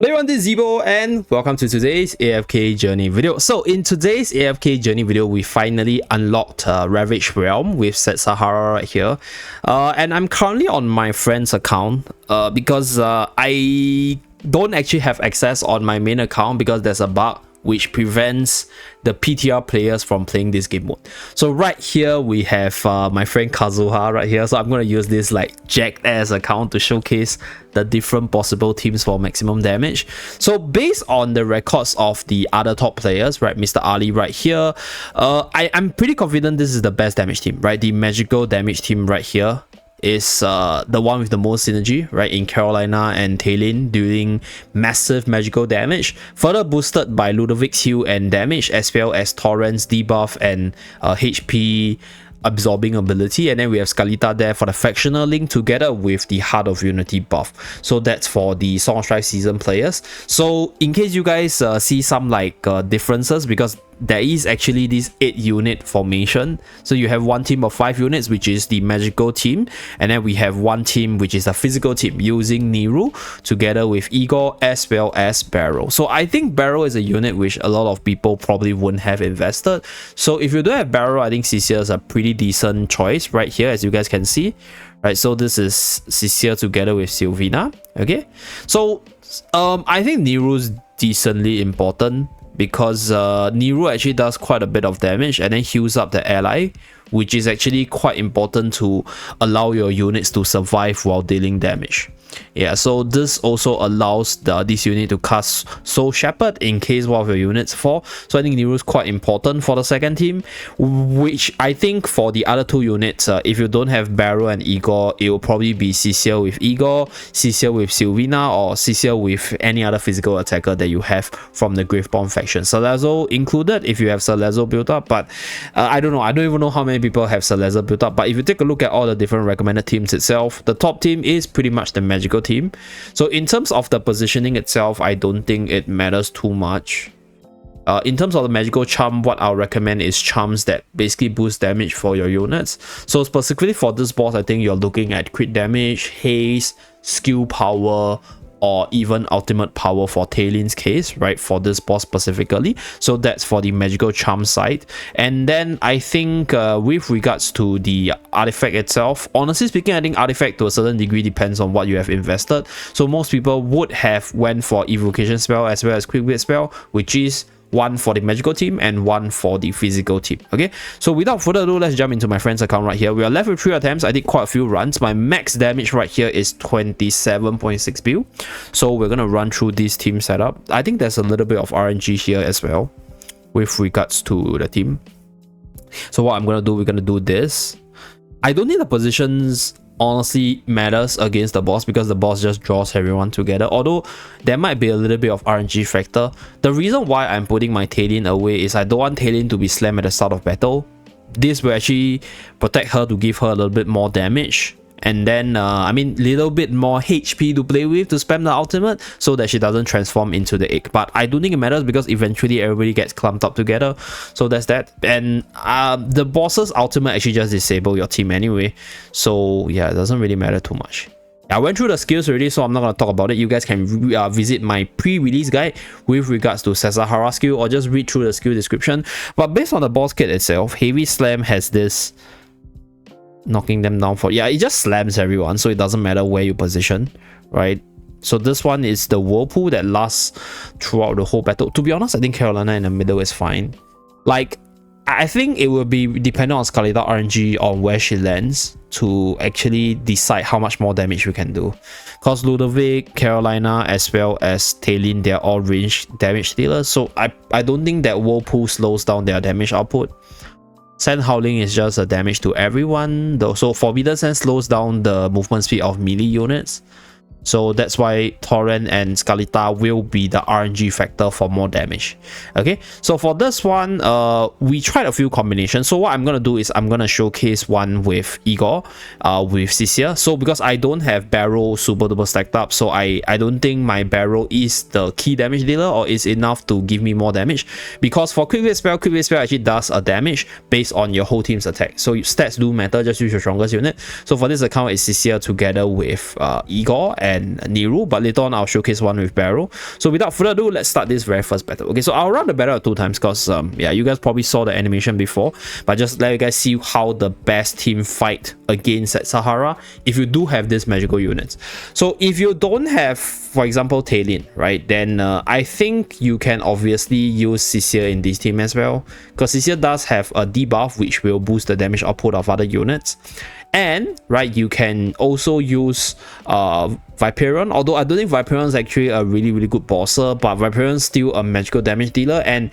Hello everyone, this is Zeeebo and welcome to today's AFK journey video. So in today's AFK journey video, we finally unlocked Ravaged realm with Setsahara right here. And I'm currently on my friend's account because I don't actually have access on my main account because there's a bug which prevents the PTR players from playing this game mode. So right here we have my friend Kazuha right here. So I'm going to use this like jacked ass account to showcase the different possible teams for maximum damage. So based on the records of the other top players, right, Mr. Ali right here, I'm pretty confident this is the best damage team, right? The magical damage team right here is the one with the most synergy, right, in Carolina and Talon dealing massive magical damage, further boosted by Ludovic's heal and damage, as well as Torrent's debuff and HP absorbing ability. And then we have Skalita there for the factional link together with the Heart of Unity buff. So that's for the Song of Strife season players. So in case you guys see some like differences, because there is actually this 8-unit formation. So you have one team of 5 units, which is the magical team, and then we have one team which is the physical team using Niru together with Igor as well as Barrow. So I think Barrow is a unit which a lot of people probably wouldn't have invested. So if you don't have Barrow, I think Cecile is a pretty decent choice right here, as you guys can see. Right, so this is Cecile together with Sylvina. Okay, so I think Niru is decently important, because Niru actually does quite a bit of damage and then heals up the ally, which is actually quite important to allow your units to survive while dealing damage. Yeah, so this also allows this unit to cast Soul Shepherd in case one of your units fall. So I think Niru is quite important for the second team, which I think for the other two units, if you don't have Barrow and Igor, it will probably be Cecile with Igor, Cecile with Sylvina, or Cecile with any other physical attacker that you have from the Graveborn faction. Salazzo included if you have Salazzo built up, but I don't know. I don't even know how many people have Salazzo built up. But if you take a look at all the different recommended teams itself, the top team is pretty much the magical team. So in terms of the positioning itself, I don't think it matters too much. In terms of the magical charm, what I'll recommend is charms that basically boost damage for your units. So specifically for this boss, I think you're looking at crit damage, haste, skill power, or even ultimate power for Talon's case, right, for this boss specifically. So that's for the magical charm side. And then I think with regards to the artifact itself, honestly speaking, I think artifact to a certain degree depends on what you have invested. So most people would have went for evocation spell as well as quick wit spell, which is one for the magical team and one for the physical team. Okay, so without further ado, let's jump into my friend's account right here. We are left with 3 attempts. I did quite a few runs. My max damage right here is 27.6 bill. So we're gonna run through this team setup. I think there's a little bit of RNG here as well with regards to the team. So what I'm gonna do, we're gonna do this. I don't think the positions honestly matters against the boss, because the boss just draws everyone together, although there might be a little bit of RNG factor. The reason why I'm putting my Talon away is I don't want Talon to be slammed at the start of battle. This will actually protect her to give her a little bit more damage, and then I mean little bit more HP to play with to spam the ultimate so that she doesn't transform into the egg. But I don't think it matters because eventually everybody gets clumped up together. So that's that. And the boss's ultimate actually just disable your team anyway, so yeah, it doesn't really matter too much. I went through the skills already, so I'm not going to talk about it. You guys can visit my pre-release guide with regards to Setsahara skill, or just read through the skill description. But based on the boss kit itself, Heavy Slam has this knocking them down for, yeah, it just slams everyone, so it doesn't matter where you position, right? So this one is the Whirlpool that lasts throughout the whole battle. To be honest, I think Carolina in the middle is fine. Like, I think it will be dependent on Skalita RNG on where she lands to actually decide how much more damage we can do. Because Ludovic, Carolina, as well as Talon, they're all range damage dealers, so I don't think that Whirlpool slows down their damage output. Sand Howling is just a damage to everyone, though. So Forbidden Sand slows down the movement speed of melee units. So that's why Torrent and Skalita will be the RNG factor for more damage. Okay, so for this one, we tried a few combinations. So what I'm gonna do is I'm gonna showcase one with Igor, with Cecile. So because I don't have Barrow super duper stacked up, so I don't think my Barrow is the key damage dealer or is enough to give me more damage. Because for quick wit spell actually does a damage based on your whole team's attack. So stats do matter. Just use your strongest unit. So for this account, it's Cecile together with Igor and and Niru, but later on I'll showcase one with Barrel. So without further ado, let's start this very first battle. Okay, so I'll run the battle 2 times because yeah, you guys probably saw the animation before, but just let you guys see how the best team fight against Setsahara if you do have these magical units. So if you don't have, for example, Talin, right, then I think you can obviously use Setsahara in this team as well, because Setsahara does have a debuff which will boost the damage output of other units. And right, you can also use Viperion, although I don't think Viperion is actually a really good bosser, but Viperion is still a magical damage dealer, and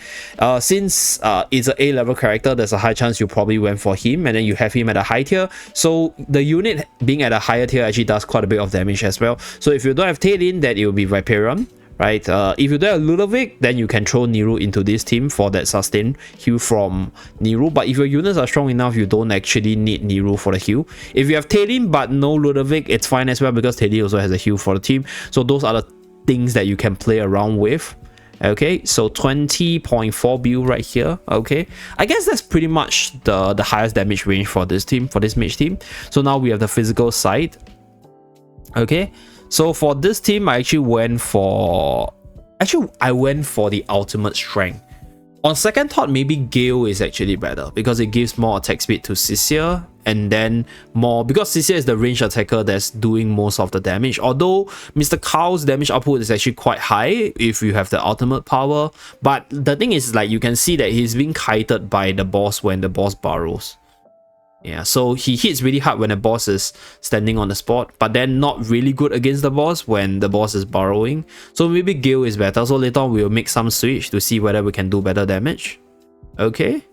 since it's an A level character, there's a high chance you probably went for him, and then you have him at a high tier, so the unit being at a higher tier actually does quite a bit of damage as well. So if you don't have Talin, then it will be Viperion. Right, if you don't have Ludovic, then you can throw Niru into this team for that sustain heal from Niru. But if your units are strong enough, you don't actually need Niru for the heal. If you have Talin but no Ludovic, it's fine as well, because Talin also has a heal for the team. So those are the things that you can play around with. Okay, so 20.4 build right here. Okay, I guess that's pretty much the highest damage range for this team, for this mage team. So now we have the physical side. Okay, so for this team, I actually went for the ultimate strength. On second thought, maybe Gale is actually better because it gives more attack speed to Setsahara, and then more because Setsahara is the ranged attacker that's doing most of the damage. Although Mr. Kao's damage output is actually quite high if you have the ultimate power, but the thing is, like, you can see that he's being kited by the boss when the boss burrows. Yeah, so he hits really hard when the boss is standing on the spot, but then not really good against the boss when the boss is burrowing. So maybe Gale is better. So later on we'll make some switch to see whether we can do better damage. Okay.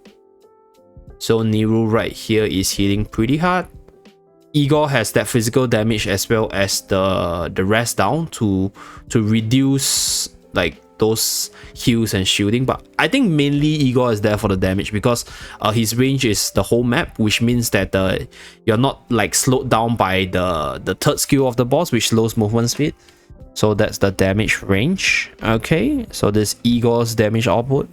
So Niru right here is hitting pretty hard. Igor has that physical damage as well as the rest down to reduce like those heals and shielding, but I think mainly Igor is there for the damage because his range is the whole map, which means that you're not like slowed down by the third skill of the boss, which slows movement speed. So that's the damage range. Okay, so this Igor's damage output.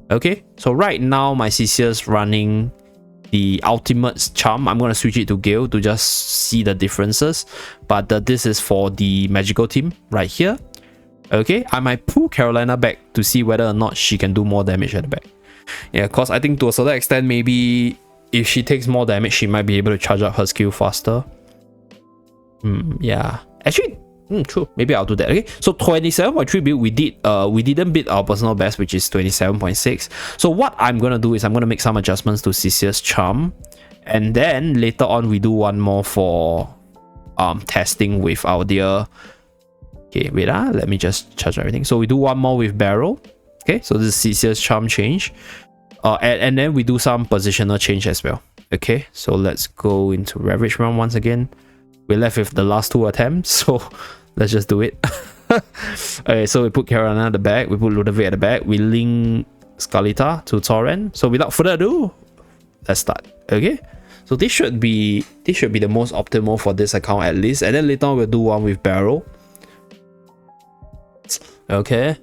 Okay, so right now my Setsahara's running the ultimate charm. I'm gonna switch it to Gale to just see the differences, but this is for the magical team right here. Okay, I might pull Carolina back to see whether or not she can do more damage at the back. Yeah, because I think to a certain extent, maybe if she takes more damage, she might be able to charge up her skill faster. Yeah, actually, true. Maybe I'll do that. Okay, so 27.3 build, we didn't beat our personal best, which is 27.6. So what I'm gonna do is I'm gonna make some adjustments to Setsahara's charm, and then later on we do one more for testing with our dear. Okay, wait, let me just charge everything. So we do one more with Barrel. Okay, so this is Setsahara's charm change. And then we do some positional change as well. Okay, so let's go into Ravaged round once again. We're left with the last 2 attempts, so let's just do it. Okay, so we put Carolina at the back, we put Ludovic at the back, we link Scarletta to Torrent. So without further ado, let's start. Okay, so this should be the most optimal for this account at least, and then later on we'll do one with Barrel. Okay,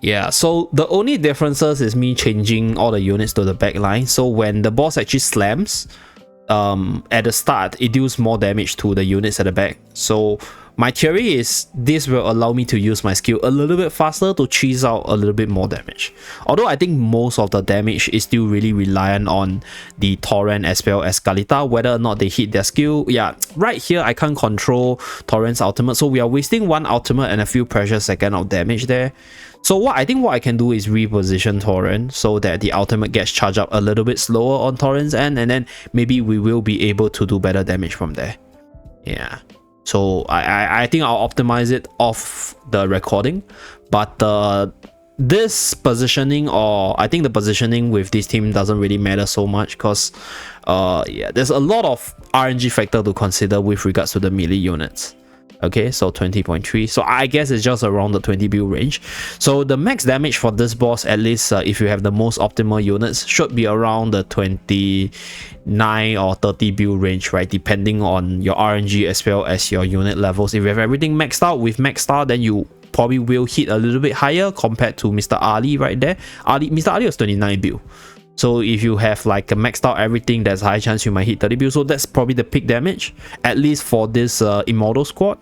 yeah, so the only differences is me changing all the units to the back line. So when the boss actually slams at the start, it deals more damage to the units at the back. So my theory is this will allow me to use my skill a little bit faster to cheese out a little bit more damage. Although I think most of the damage is still really reliant on the Torrent as well as Scarletta, whether or not they hit their skill. Yeah, right here I can't control Torrent's ultimate, so we are wasting 1 ultimate and a few precious seconds of damage there. So what I can do is reposition Torrent so that the ultimate gets charged up a little bit slower on Torrent's end, and then maybe we will be able to do better damage from there. Yeah. So I think I'll optimize it off the recording, but this positioning, or I think the positioning with this team doesn't really matter so much because yeah, there's a lot of RNG factor to consider with regards to the melee units. Okay, so 20.3, so I guess it's just around the 20 build range. So the max damage for this boss, at least if you have the most optimal units, should be around the 29 or 30 build range, right, depending on your RNG as well as your unit levels. If you have everything maxed out with max star, then you probably will hit a little bit higher compared to Mr. Ali right there. Mr. Ali was 29 build. So if you have like a maxed out everything, there's a high chance you might hit 30 build. So that's probably the peak damage, at least for this Immortal squad.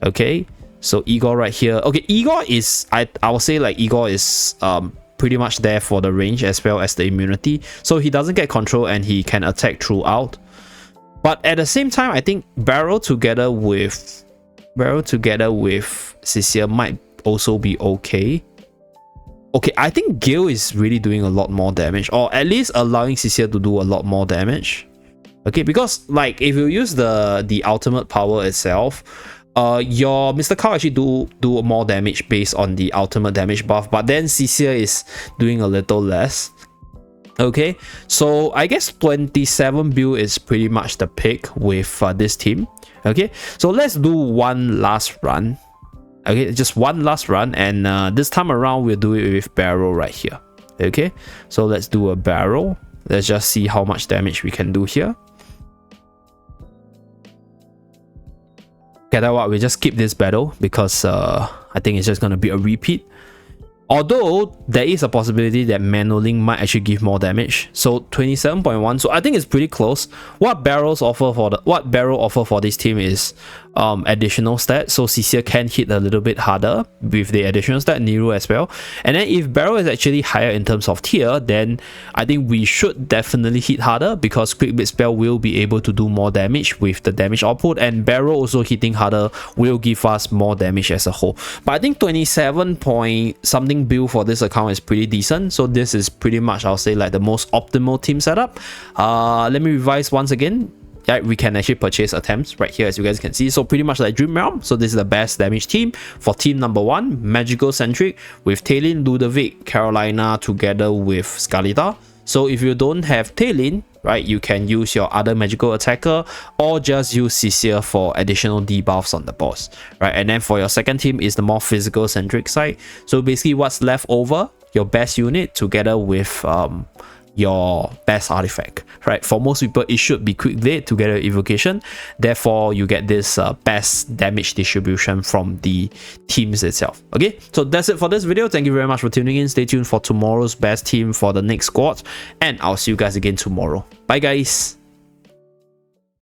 Okay, so Igor right here. Okay, Igor is, I will say like Igor is pretty much there for the range as well as the immunity, so he doesn't get control and he can attack throughout. But at the same time, I think Barrel together with Setsahara might also be okay. Okay, I think Gale is really doing a lot more damage, or at least allowing Setsahara to do a lot more damage. Okay, because like if you use the ultimate power itself, your Mr. Cow actually do more damage based on the ultimate damage buff, but then Setsahara is doing a little less. Okay, so I guess 27 build is pretty much the pick with this team. Okay, so let's do one last run. Okay, just one last run, and this time around we'll do it with Barrel right here. Okay, so let's do a Barrel. Let's just see how much damage we can do here. Get out what, we just skip this battle because I think it's just gonna be a repeat. Although there is a possibility that Manoling might actually give more damage. So 27.1, so I think it's pretty close. What Barrel offer for this team is additional stats, so Setsahara can hit a little bit harder with the additional stat, Nero as well. And then if Barrel is actually higher in terms of tier, then I think we should definitely hit harder, because Quick Bit Spell will be able to do more damage with the damage output, and Barrel also hitting harder will give us more damage as a whole. But I think 27 point something build for this account is pretty decent, so this is pretty much, I'll say, like the most optimal team setup. Let me revise once again. Yeah, we can actually purchase attempts right here, as you guys can see. So pretty much like Dream Realm. So this is the best damage team for team number 1, magical centric, with Talon, Ludovic, Carolina together with Scarletta. So if you don't have Talon, right, you can use your other magical attacker, or just use Setsahara for additional debuffs on the boss, right? And then for your second team is the more physical centric side. So basically what's left over, your best unit together with your best artifact, right? For most people it should be Quick Blade together with Evocation, therefore you get this best damage distribution from the teams itself. Okay, so that's it for this video. Thank you very much for tuning in. Stay tuned for tomorrow's best team for the next squad, and I'll see you guys again tomorrow. Bye guys.